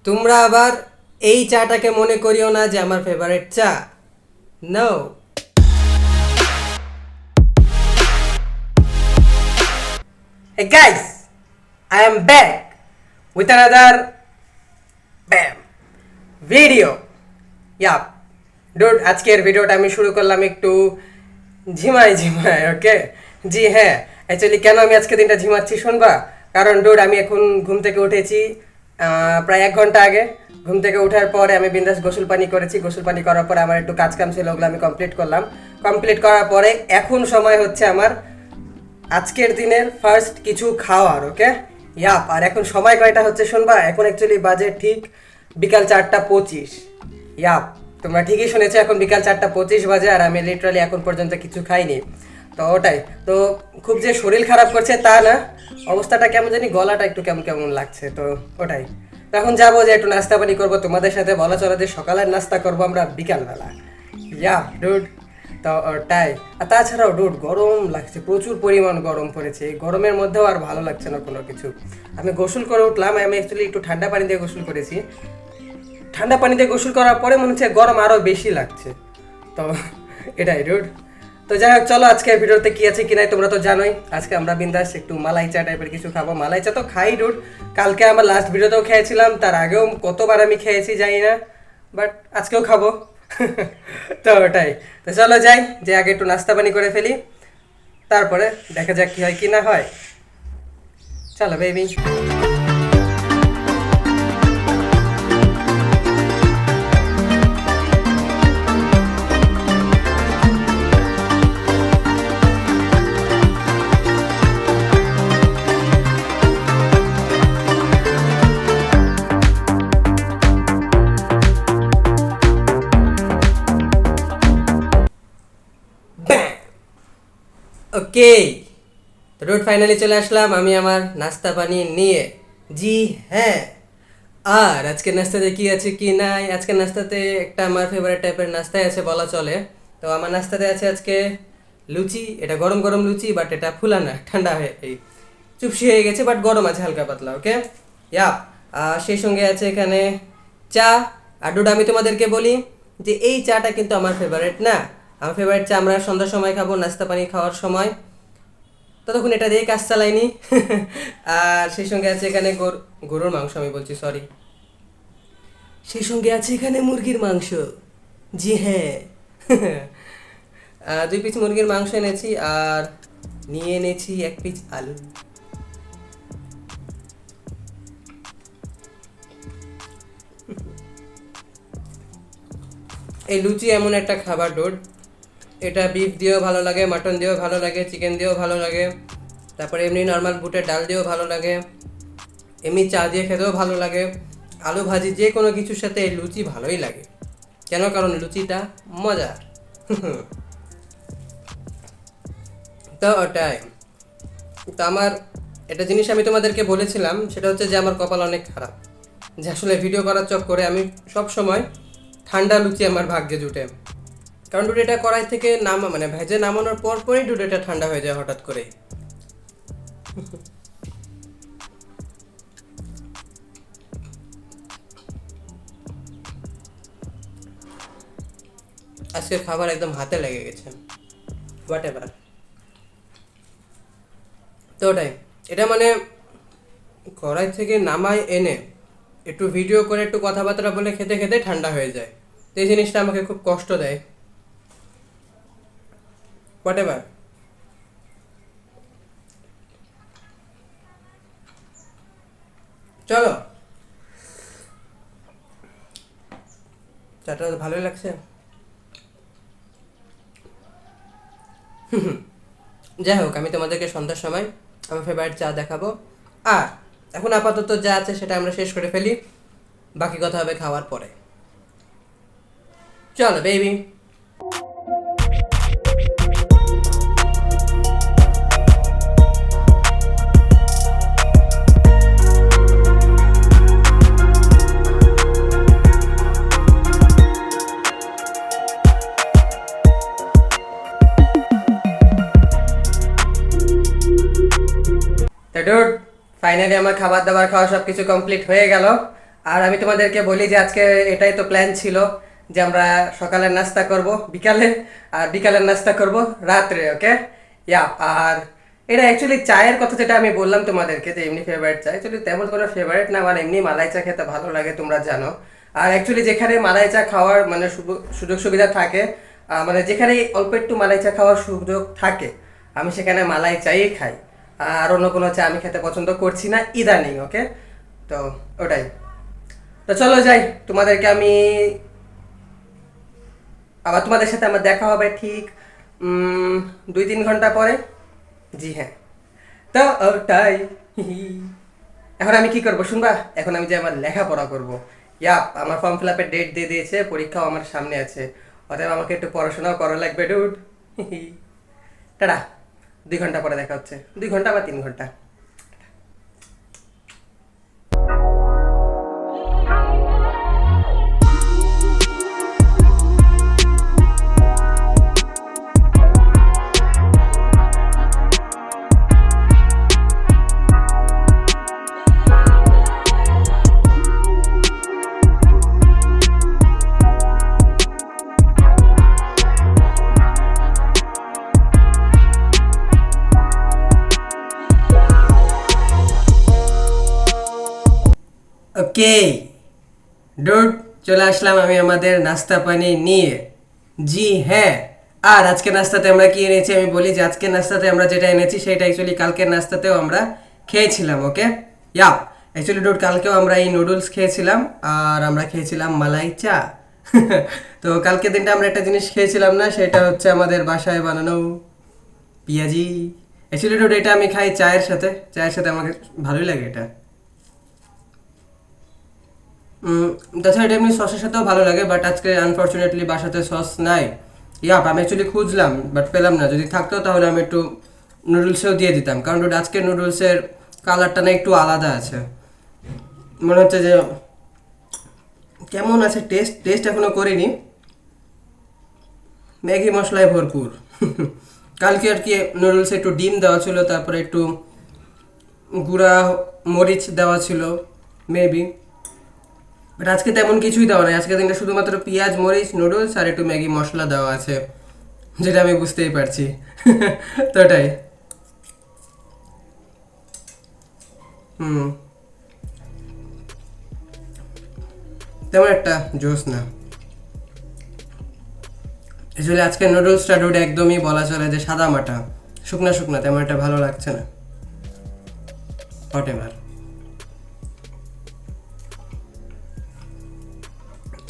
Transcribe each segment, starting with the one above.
তোমরা আবার এই চাটাকে মনে করিও না যে আমার ফেভারিট চা। No. Hey guys, I am back with another bam video. Yeah, dude, আজকের ভিডিওটা আমি শুরু করলাম একটু ঝিমায় ওকে। জি হ্যাঁ, অ্যাকচুয়ালি কেন আমি আজকে দিনটা ঝিমাচ্ছি শুনবা? কারণ ডুড আমি এখন ঘুম থেকে উঠেছি প্রায় 1 ঘন্টা আগে। ঘুম থেকে ওঠার পরে আমি বিন্দাস গোসল পানি করেছি। গোসল পানি করার পরে আমার একটু কাজ কাম ছিল, ওগুলো আমি কমপ্লিট করলাম। কমপ্লিট করার পরে এখন সময় হচ্ছে আমার আজকের দিনের ফার্স্ট কিছু খাওয়ার, ওকে। ইয়াপ, আর এখন সময় কয়টা হচ্ছে শুনবা? এখন অ্যাকচুয়ালি বাজে ঠিক বিকাল 4:25। ইয়াপ, তোমরা ঠিকই শুনেছো, এখন বিকাল 4:25 বাজে, আর আমি লিটারালি এখন পর্যন্ত কিছু খাইনি। তো ওটাই তো, খুব যে শরীর খারাপ করছে তা না, অবস্থাটা কেমন জানি, গলাটা একটু কেমন কেমন লাগছে। তো ওটাই, তো এখন যাবো যে একটু নাস্তা পানি করবো তোমাদের সাথে, বলা চলা যে সকালের নাস্তা করবো আমরা বিকালবেলা। ইয়াপ ডুড, তো ওটাই। আর তাছাড়াও ডুড গরম লাগছে, প্রচুর পরিমাণ গরম পড়েছে। এই গরমের মধ্যেও আর ভালো লাগছে না কোনো কিছু। আমি গোসল করে উঠলাম, আমি অ্যাকচুয়ালি একটু ঠান্ডা পানি দিয়ে গোসল করেছি। ঠান্ডা পানিতে গোসল করার পরে মনে হচ্ছে গরম আরও বেশি লাগছে। তো এটাই ডুড। তো যাই হোক, চলো আজকের ভিডিওতে কি আছে কি নাই তোমরা তো জানোই। আজকে আমরা বিন্দাস একটু মালাই চা টাইপের কিছু খাবো। মালাই চা তো খাই ডুড, কালকে আমার লাস্ট ভিডিওতেও খেয়েছিলাম, তার আগেও কতবার আমি খেয়েছি জানি না, বাট আজকেও খাবো। তো ওটাই, তো চলো যাই, যে আগে একটু নাস্তা পানি করে ফেলি, তারপরে দেখা যাক কি হয় কি না হয়। চলো বেবি। ওকে, তো রোড ফাইনালি চলে আসলাম আমি আমার নাস্তা পানি নিয়ে। জি হ্যাঁ, আর আজকের নাস্তাতে কি আছে কি নাই, আজকের নাস্তাতে একটা আমার ফেভারিট টাইপের নাস্তায় আছে বলা চলে। তো আমার নাস্তাতে আছে আজকে লুচি। এটা গরম গরম লুচি, বাট এটা ফুলা না, ঠান্ডা হয়ে এই চুপসি হয়ে গেছে, বাট গরম আছে হালকা পাতলা, ওকে। ইয়াপ, সেই সঙ্গে আছে এখানে চা। আর ডুড আমি তোমাদেরকে বলি যে এই চাটা কিন্তু আমার ফেভারিট না। আমার ফেভারিট চা আমরা সন্ধ্যার সময় খাবো, নাস্তা পানি খাওয়ার সময়, ততক্ষণ এটা দিয়ে কাজ চালাইনি। আর সেই সঙ্গে আছে এখানে গরুর মাংস, আমি বলছি সরি, সেই সঙ্গে আছে এখানে মুরগির মাংস। জি হ্যাঁ। 2 পিস মুরগির মাংস এনেছি, আর নিয়ে এনেছি 1 পিস আলু। এই লুচি এমন একটা খাবার ডোড, এটা বিফ দিয়েও ভালো লাগে, মাটন দিয়েও ভালো লাগে, চিকেন দিয়েও ভালো লাগে, তারপরে এমনি নর্মাল বুটের ডাল দিয়েও ভালো লাগে, এমনি চা দিয়ে খেতেও ভালো লাগে, আলু ভাজি যে কোনো কিছুর সাথে এই লুচি ভালোই লাগে। কেন? কারণ লুচিটা মজার। তো ওটাই, তো আমার একটা জিনিস আমি তোমাদেরকে বলেছিলাম, সেটা হচ্ছে যে আমার কপাল অনেক খারাপ, যে আসলে ভিডিও করার চক্করে আমি সব সময় ঠান্ডা লুচি আমার ভাগ্যে জুটে। কারণ ডুডেটা কড়াই থেকে মানে ভেজে নামানোর পর পরই ডুডেটা ঠান্ডা হয়ে যায় হঠাৎ করে। আজকের খাবার একদম হাতে লেগে গেছে, হোয়াট এভার। তো ওটাই, এটা মানে কড়াই থেকে নামাই এনে একটু ভিডিও করে একটু কথাবার্তা বলে খেতে খেতে ঠান্ডা হয়ে যায়। তো এই জিনিসটা আমাকে খুব কষ্ট দেয়, হোয়াট এভার। চলো, চাটা ভালোই লাগছে। যাই হোক, আমি তোমাদেরকে সন্ধ্যার সময় আমার ফেভারিট চা দেখাবো। আর এখন আপাতত যা আছে সেটা আমরা শেষ করে ফেলি, বাকি কথা হবে খাওয়ার পরে। চলো বেবি। তো ডুড, ফাইনালি আমার খাবার দাবার খাওয়া সব কিছু কমপ্লিট হয়ে গেল। আর আমি তোমাদেরকে বলি যে আজকে এটাই তো প্ল্যান ছিল যে আমরা সকালের নাস্তা করব বিকালে, আর বিকালের নাস্তা করব রাত্রে, ওকে। ইয়া, আর এটা অ্যাকচুয়ালি চায়ের কথা যেটা আমি বললাম তোমাদেরকে যে এমনি ফেভারিট চা, অ্যাকচুয়ালি তেমন কোনো ফেভারিট না, আমার এমনি মালাই চা খেতে ভালো লাগে, তোমরা জানো। আর অ্যাকচুয়ালি যেখানে মালাই চা খাওয়ার মানে সুযোগ সুবিধা থাকে, মানে যেখানে অল্প একটু মালাই চা খাওয়ার সুযোগ থাকে, আমি সেখানে মালাই চাই খাই। আর অন্য কোনো চা আমি খেতে পছন্দ করছি না ইদানিং, ওকে। তো ওটাই। তো চলো যাই, তোমাদেরকে আমি আবার তোমাদের সাথে আমার দেখা হবে ঠিক 2-3 ঘন্টা পরে। জি হ্যাঁ, তো ওটাই। এখন আমি কি করব শুনবা? এখন আমি যে আমার লেখাপড়া করব। ইয়াপ, আমার ফর্ম ফিল আপের ডেট দিয়ে দিয়েছে, পরীক্ষাও আমার সামনে আছে, অতএব আমাকে একটু পড়াশোনাও করা লাগবে ডুড। টাটা, 2 ঘন্টা পরে দেখা হচ্ছে, 2 ঘন্টা বা 3 ঘন্টা। ওকে ডুড, চলে আসলাম আমি আমাদের নাস্তা পানি নিয়ে। জি হ্যাঁ, আর আজকে নাস্তাতে আমরা কি এনেছি আমি বলি যে আজকে নাস্তাতে আমরা যেটা এনেছি সেটা অ্যাকচুয়ালি কালকের নাস্তাতেও আমরা খেয়েছিলাম, ওকে। ইয়াপ, অ্যাকচুয়ালি ডুড কালকেও আমরা এই নুডলস খেয়েছিলাম আর আমরা খেয়েছিলাম মালাই চা। তো কালকে দিনটা আমরা একটা জিনিস খেয়েছিলাম না, সেটা হচ্ছে আমাদের বাসায় বানানো পেঁয়াজি। অ্যাকচুয়ালি ডুড এটা আমি খাই চায়ের সাথে, চায়ের সাথে আমাকে ভালোই লাগে এটা। তাছাড়া এটা এমনি সসের সাথেও ভালো লাগে, বাট আজকে আনফর্চুনেটলি বাসাতে সস নাই। ইয়াপ, আমি অ্যাকচুয়ালি খুঁজলাম বাট পেলাম না, যদি থাকতো তাহলে আমি একটু নুডলসেও দিয়ে দিতাম, কারণ ওটা আজকে নুডলসের কালারটা না একটু আলাদা আছে, মনে হচ্ছে যে কেমন আছে টেস্ট, টেস্ট এখনো করিনি। ম্যাগি মশলায় ভরপুর। কালকে আর কি নুডলসে একটু ডিম দেওয়া ছিল, তারপরে একটু গুঁড়া মরিচ দেওয়া ছিল মেবি, বাট আজকে তেমন কিছুই দেওয়া নাই। আজকে দিনটা শুধুমাত্র পেঁয়াজ মরিচ নুডলস আর একটু ম্যাগি মশলা দেওয়া আছে, যেটা আমি বুঝতেই পারছি। তো এটাই। হুম, তেমন একটা জোস না। আসলে আজকে নুডলসটা ডুড একদমই বলা চলে যে সাদা মাটা, শুকনা শুকনা, তেমন একটা ভালো লাগছে না। হোয়াট এভার,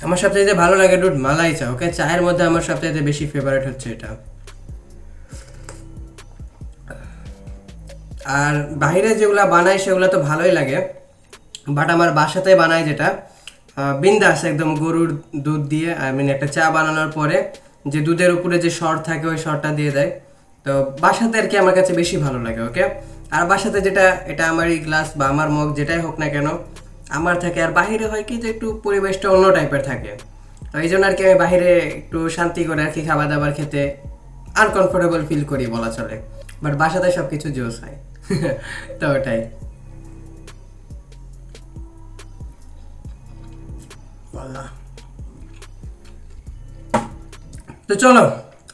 আমার সবচেয়ে ভালো লাগে ডুড মালাই চা, ওকে। চায়ের মধ্যে আমার সবচেয়ে বেশি ফেভারিট হচ্ছে এটা। আর বাইরে যেগুলা বানায় সেগুলো তো ভালোই লাগে, বাট আমার বাসাতে বানায় যেটা বিন্দাস একদম গরুর দুধ দিয়ে, আই মিন একটা চা বানানোর পরে যে দুধের উপরে যে সর থাকে ওই সরটা দিয়ে দেয়, তো বাসাতে আর কি আমার কাছে বেশি ভালো লাগে, ওকে। আর বাসাতে যেটা, এটা আমার এই গ্লাস বা আমার মগ যেটাই হোক না কেন আমার থাকে, আর বাহিরে হয় কি যে একটু পরিবেশটা অন্য টাইপের থাকে, তো এই জন্য আর কি আমি বাহিরে একটু শান্তি করে আর কি খাবার দাবার খেতে আনকমফোর্টেবল ফিল করি বলা চলে, বাট বাসাতে সব কিছু জোস হয়। তো ওটাই। তো চলো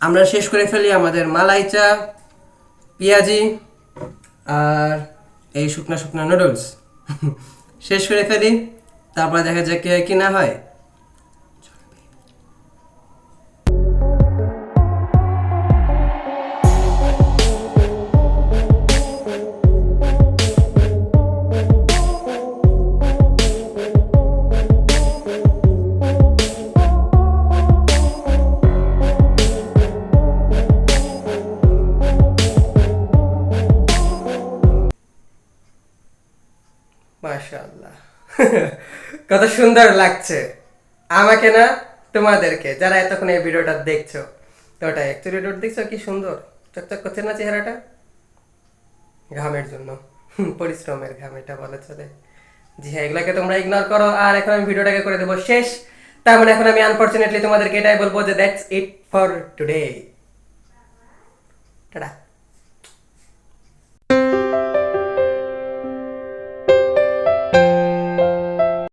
আমরা শেষ করে ফেলি আমাদের মালাই চা, পেঁয়াজি আর এই শুকনা শুকনা নুডলস। শেষ করে ফেলি, তারপরে দেখা যাক কি হয় কি না হয়। মাশাআল্লাহ। কত সুন্দর লাগছে আমাকে না, তোমাদেরকে যারা এতক্ষণ এই ভিডিওটা দেখছো। তো ওটা অ্যাকচুয়ালি ভিডিও দেখছো কি সুন্দর চকচক করছে না চেহারাটা, ঘামের জন্য, পরিশ্রমের ঘাম এটা বলা চলে। জি হ্যাঁ, এগুলোকে তোমরা ইগনোর করো। আর এখন আমি ভিডিওটাকে করে দেবো শেষ। তার মানে এখন আমি আনফরচুনেটলি তোমাদেরকে এটাই বলবো যে that's it for today. Tata.